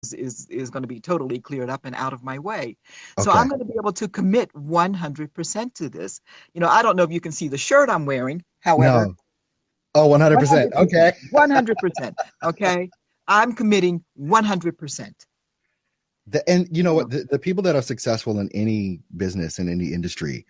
is going to be totally cleared up and out of my way. So Okay. I'm going to be able to commit 100% to this. I don't know if you can see the shirt I'm wearing. However, No. Oh, 100%. 100%, Okay. 100%. Okay. I'm committing 100%. And you know You what? know, The people that are successful in any business, in any industry,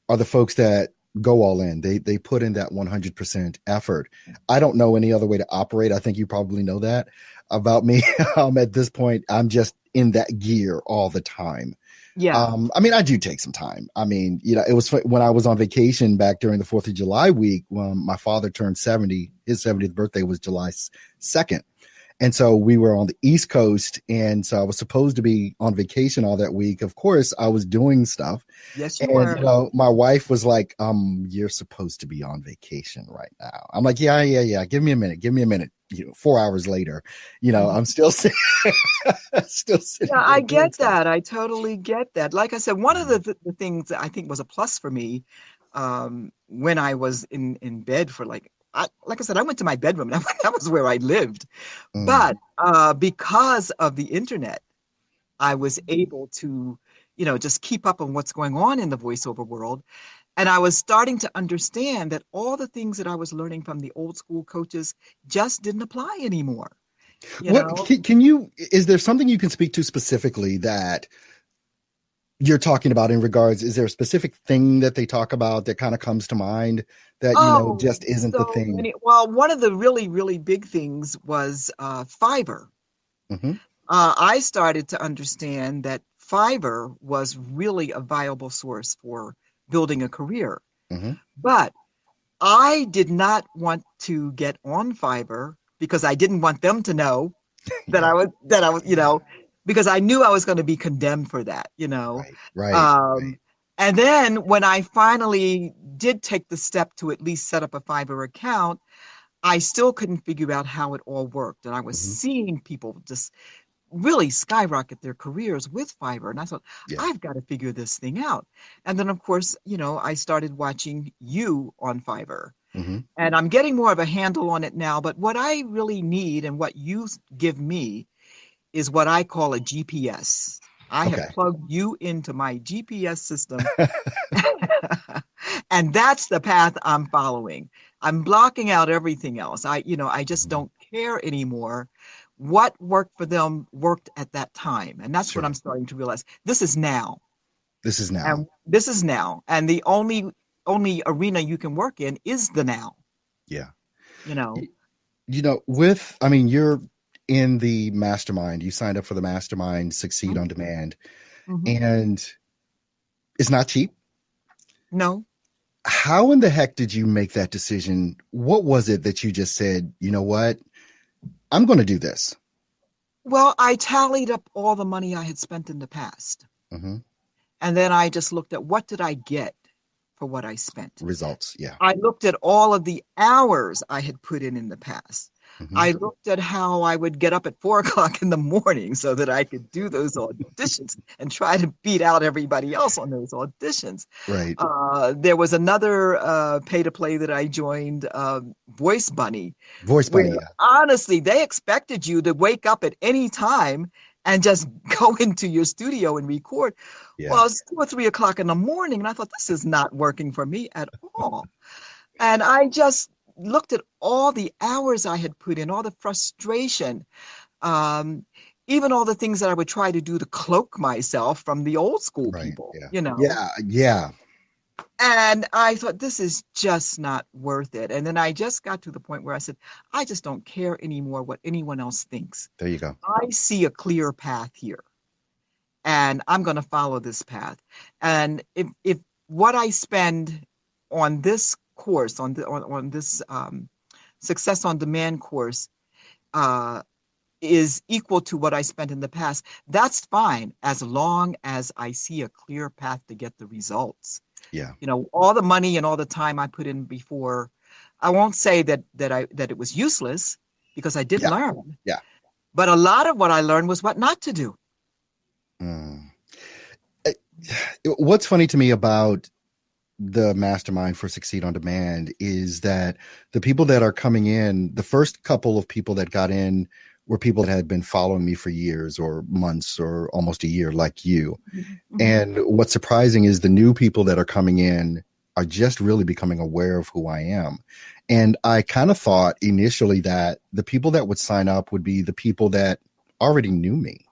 are the folks that go all in. They put in that 100% effort. I don't know any other way to operate. I think you probably know that about me. At this point, I'm just in that gear all the time. yeah. I mean, I do take some time. I mean, it was when I was on vacation back during the 4th of July week when my father turned 70. His 70th birthday was July 2nd. And so we were on the East Coast. And so I was supposed to be on vacation all that week. Of course, I was doing stuff. Yes, you And, were. my wife was like, you're supposed to be on vacation right now. I'm like, yeah. Give me a minute. 4 hours later, Mhm. I'm still sitting, still Yeah, sitting there I doing get stuff. that. I totally get that. Like I said, one of Mhm. the things that I think was a plus for me when I was in bed for like I said, I went to my bedroom and that was where I lived. But Mm, because of the internet, I was able to, just keep up on what's going on in the voiceover world. And I was starting to understand that all the things that I was learning from the old school coaches just didn't apply anymore. You What know? can you, is there something you can speak to specifically that you're talking about in regards, is there a specific thing that they talk about that kind of comes to mind that, Oh, just isn't the so thing? many. Well, one of the really, really big things was fiber. Hmm. I started to understand that fiber was really a viable source for building a career. Hmm. But I did not want to get on fiber because I didn't want them to know Yeah. that I was, Yeah. because I knew I was going to be condemned for that. Right. Right. Um, Right. and then when I finally did take the step to at least set up a Fiverr account, I still couldn't figure out how it all worked. And I was Hmm. seeing people just really skyrocket their careers with Fiverr. And I thought, Yeah. I've got to figure this thing out. And then, of course, I started watching you on Fiverr. Hmm. And I'm getting more of a handle on it now. But what I really need and what you give me is what I call a GPS. I have Okay. plugged you into my GPS system, and that's the path I'm following. I'm blocking out everything else. I just Hmm. don't care anymore. What worked for them worked at that time, and that's what Sure. I'm starting to realize. This is now, This is now. and this is now, and the only arena you can work in is the now. Yeah. You know. I mean, you're in the mastermind. You signed up for the mastermind, Succeed on Mhm. Demand, Mhm. and it's not cheap. No. How in the heck did you make that decision? What was it that you just said, you know what? I'm going to do this? Well, I tallied up all the money I had spent in the past. Hmm. And then I just looked at what did I get for what I spent. Results. Yeah. I looked at all of the hours I had put in the past. Hmm. I looked at how I would get up at 4 o'clock in the morning so that I could do those auditions and try to beat out everybody else on those auditions. Right. There was another pay to play that I joined, Voice Bunny, Voice where Bunny. Yeah. honestly they expected you to wake up at any time and just go into your studio and record. Yeah. Well, it's 2 or 3 o'clock in the morning, and I thought this is not working for me at all. And I just looked at all the hours I had put in, all the frustration, um, even all the things that I would try to do to cloak myself from the old school Right. people, Yeah. you know. Yeah. Yeah. And I thought, this is just not worth it. And then I just got to the point where I said, I just don't care anymore what anyone else thinks. There you go. I see a clear path here, and I'm going to follow this path. And if what I spend on this course, on this Success on Demand course, uh, is equal to what I spent in the past, that's fine as long as I see a clear path to get the results. Yeah. All the money and all the time I put in before, I won't say that it was useless because I did Yeah. learn, Yeah. but a lot of what I learned was what not to do. Mm. Uh, What's funny to me about the mastermind for Succeed on Demand is that the people that are coming in, the first couple of people that got in were people that had been following me for years or months or almost a year, like you. Mm-hmm. And what's surprising is the new people that are coming in are just really becoming aware of who I am. And I kind of thought initially that the people that would sign up would be the people that already knew me.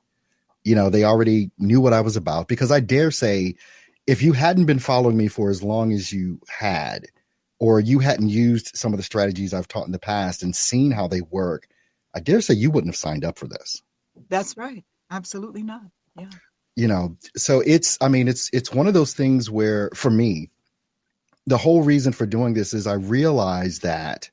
You know, they already knew what I was about, because I dare say, if you hadn't been following me for as long as you had, or you hadn't used some of the strategies I've taught in the past and seen how they work, I dare say you wouldn't have signed up for this. That's right. Absolutely not. Yeah. You know, so it's one of those things where, for me, the whole reason for doing this is I realize that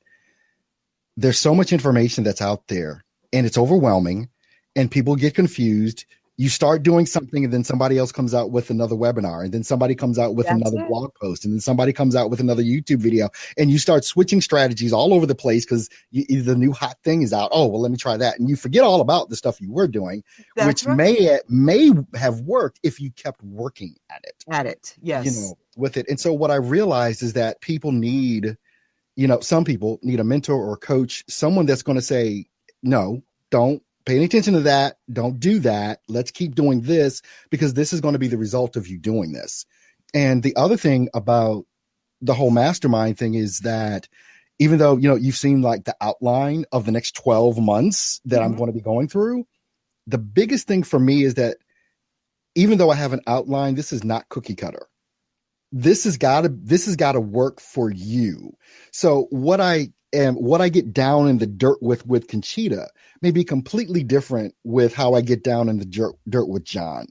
there's so much information that's out there and it's overwhelming and people get confused. You start doing something and then somebody else comes out with another webinar, and then somebody comes out with That's another it. blog post, and then somebody comes out with another YouTube video, and you start switching strategies all over the place because the new hot thing is out. Oh, well, let me try that. And you forget all about the stuff you were doing, That's which right. may have worked if you kept working at it. At it. Yes. You know, with it. And so what I realized is that people need, some people need a mentor or a coach, someone that's going to say, no, don't pay any attention to that. Don't do that. Let's keep doing this, because this is going to be the result of you doing this. And the other thing about the whole mastermind thing is that even though, you've seen like the outline of the next 12 months that I'm going to be going through, the biggest thing for me is that even though I have an outline, this is not cookie cutter. This has got to work for you. So what I get down in the dirt with Conchita may be completely different with how I get down in the dirt with John,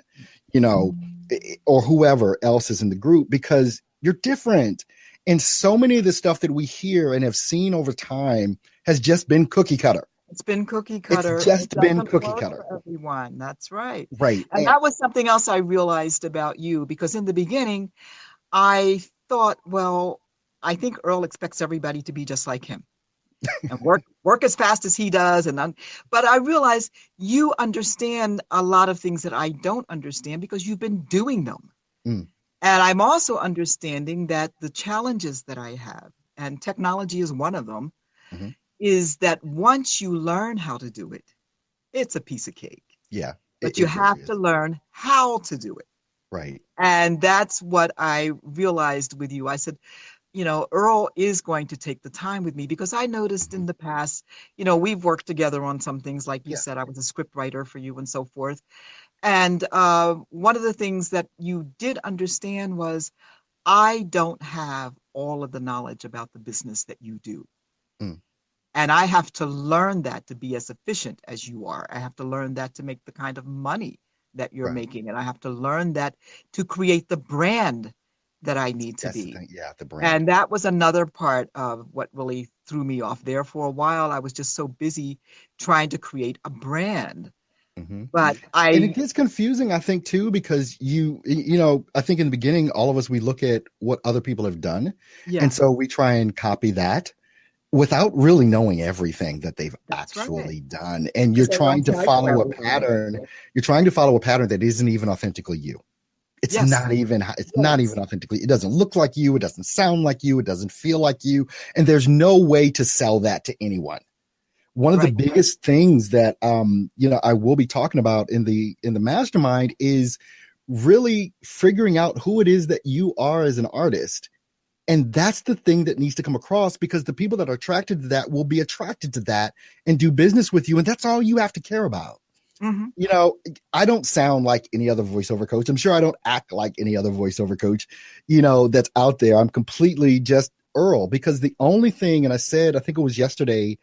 or whoever else is in the group, because you're different. And so many of the stuff that we hear and have seen over time has just been cookie cutter. It's been cookie cutter. It's just been cookie cutter for everyone. That's right. Right. And that was something else I realized about you, because in the beginning, I thought, well, I think Earl expects everybody to be just like him and work as fast as he does. But I realized you understand a lot of things that I don't understand because you've been doing them. Mm. And I'm also understanding that the challenges that I have, and technology is one of them, is that once you learn how to do it, it's a piece of cake. Yeah. But you have to learn how to do it. Right. And that's what I realized with you. I said, Earl is going to take the time with me, because I noticed in the past, we've worked together on some things, like you said, I was a script writer for you and so forth. And one of the things that you did understand was I don't have all of the knowledge about the business that you do. Mm. And I have to learn that to be as efficient as you are. I have to learn that to make the kind of money that you're making. And I have to learn that to create the brand that I need to be. The brand. And that was another part of what really threw me off there. For a while, I was just so busy trying to create a brand. But and it gets confusing, I think, too, because I think in the beginning, all of us, we look at what other people have done. Yeah. And so we try and copy that without really knowing everything that they've actually done. And you're trying to follow a pattern. You're trying to follow a pattern that isn't even authentically you. It's not even authentically. It doesn't look like you. It doesn't sound like you. It doesn't feel like you. And there's no way to sell that to anyone. One of the biggest things that, I will be talking about in the mastermind is really figuring out who it is that you are as an artist. And that's the thing that needs to come across, because the people that are attracted to that will be attracted to that and do business with you. And that's all you have to care about. I don't sound like any other voiceover coach. I'm sure I don't act like any other voiceover coach, that's out there. I'm completely just Earl, because the only thing, and I think it was yesterday,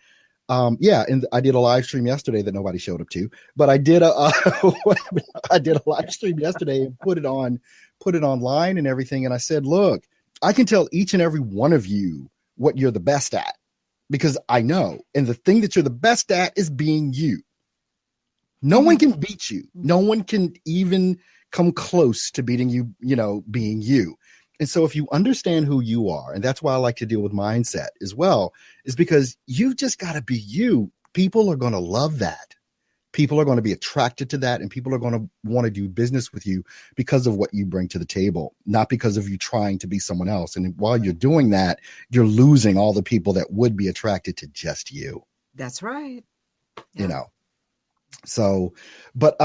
and I did a live stream yesterday that nobody showed up to, but I did I did a live stream yesterday and put it online and everything. And I said, look, I can tell each and every one of you what you're the best at, because I know. And the thing that you're the best at is being you. No one can beat you. No one can even come close to beating you, being you. And so if you understand who you are, and that's why I like to deal with mindset as well, is because you've just got to be you. People are going to love that. People are going to be attracted to that, and people are going to want to do business with you because of what you bring to the table, not because of you trying to be someone else. And while you're doing that, you're losing all the people that would be attracted to just you. That's right. Yeah. So, but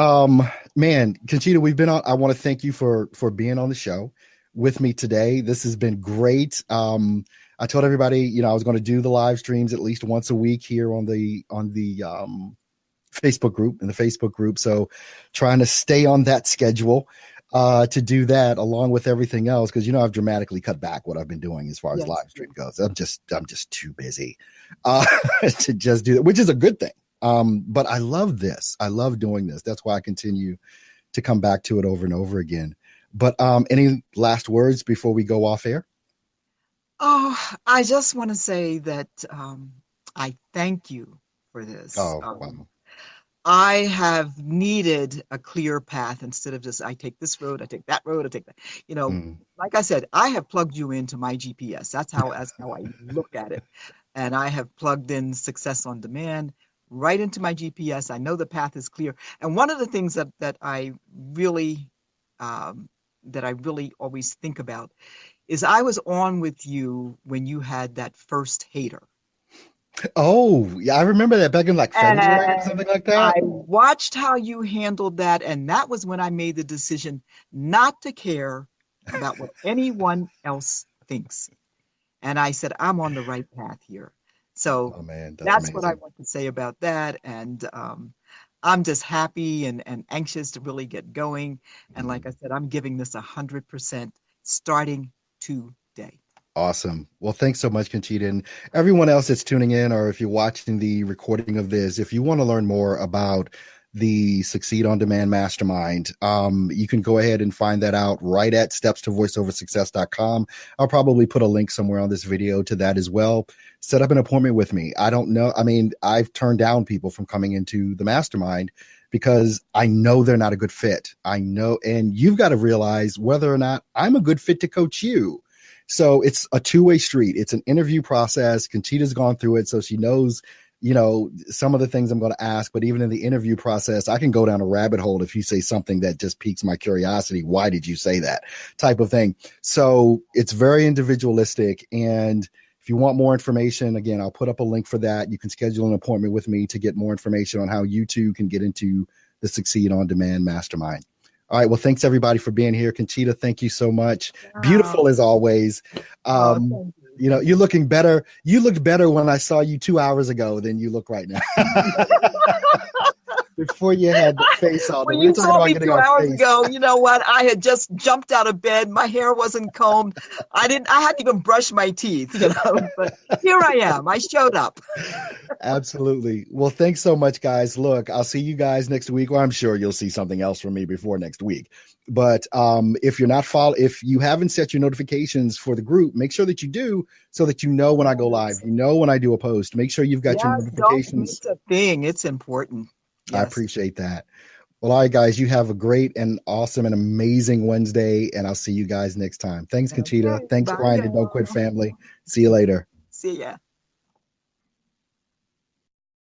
man, Conchita, we've been on. I want to thank you for being on the show with me today. This has been great. I told everybody, you know, I was going to do the live streams at least once a week here on the Facebook group, in the Facebook group. So trying to stay on that schedule to do that along with everything else. Cause you know, I've dramatically cut back what I've been doing as far as live stream goes. I'm just too busy to just do that, which is a good thing. But I love this. I love doing this. That's why I continue to come back to it over and over again. But any last words before we go off air? Oh, I just want to say that I thank you for this. Oh, wow. I have needed a clear path instead of just, I take this road, I take that road, I take that. You know, like I said, I have plugged you into my GPS. That's how I look at it. And I have plugged in Success on Demand right into my GPS. I know the path is clear. And one of the things that I really always think about is I was on with you when you had that first hater. Oh, yeah, I remember that back in like February or something like that. I watched how you handled that, and that was when I made the decision not to care about what anyone else thinks. And I said, I'm on the right path here. So oh, man, that's what I want to say about that. And I'm just happy and anxious to really get going. And like I said, I'm giving this 100% starting today. Awesome. Well, thanks so much, Conchita. And everyone else that's tuning in, or if you're watching the recording of this, if you want to learn more about the Succeed on Demand Mastermind, you can go ahead and find that out right at stepstovoiceoversuccess.com. I'll probably put a link somewhere on this video to that as well. Set up an appointment with me. I don't know. I mean, I've turned down people from coming into the mastermind because I know they're not a good fit. I know, and you've got to realize whether or not I'm a good fit to coach you. So it's a two-way street. It's an interview process. Conchita's gone through it, so she knows, you know, some of the things I'm going to ask. But even in the interview process, I can go down a rabbit hole if you say something that just piques my curiosity. Why did you say that? Type of thing. So it's very individualistic. And if you want more information, again, I'll put up a link for that. You can schedule an appointment with me to get more information on how you too can get into the Succeed on Demand Mastermind. All right. Well, thanks everybody for being here. Conchita, thank you so much. Wow. Beautiful as always. You know, you're looking better. You looked better when I saw you 2 hours ago than you look right now. Before you had the face on. When you saw me 2 hours ago, you know what? I had just jumped out of bed. My hair wasn't combed. I hadn't even brushed my teeth, you know, but here I am. I showed up. Absolutely. Well, thanks so much, guys. Look, I'll see you guys next week. Well, I'm sure you'll see something else from me before next week. But if you haven't set your notifications for the group, make sure that you do so that you know when I go live, you know when I do a post. Make sure you've got your notifications. It's a thing. It's important. Yes. I appreciate that. Well, all right, guys, you have a great and awesome and amazing Wednesday, and I'll see you guys next time. Thanks, Conchita. Thanks, Grind and Don't Quit family. See you later. See ya.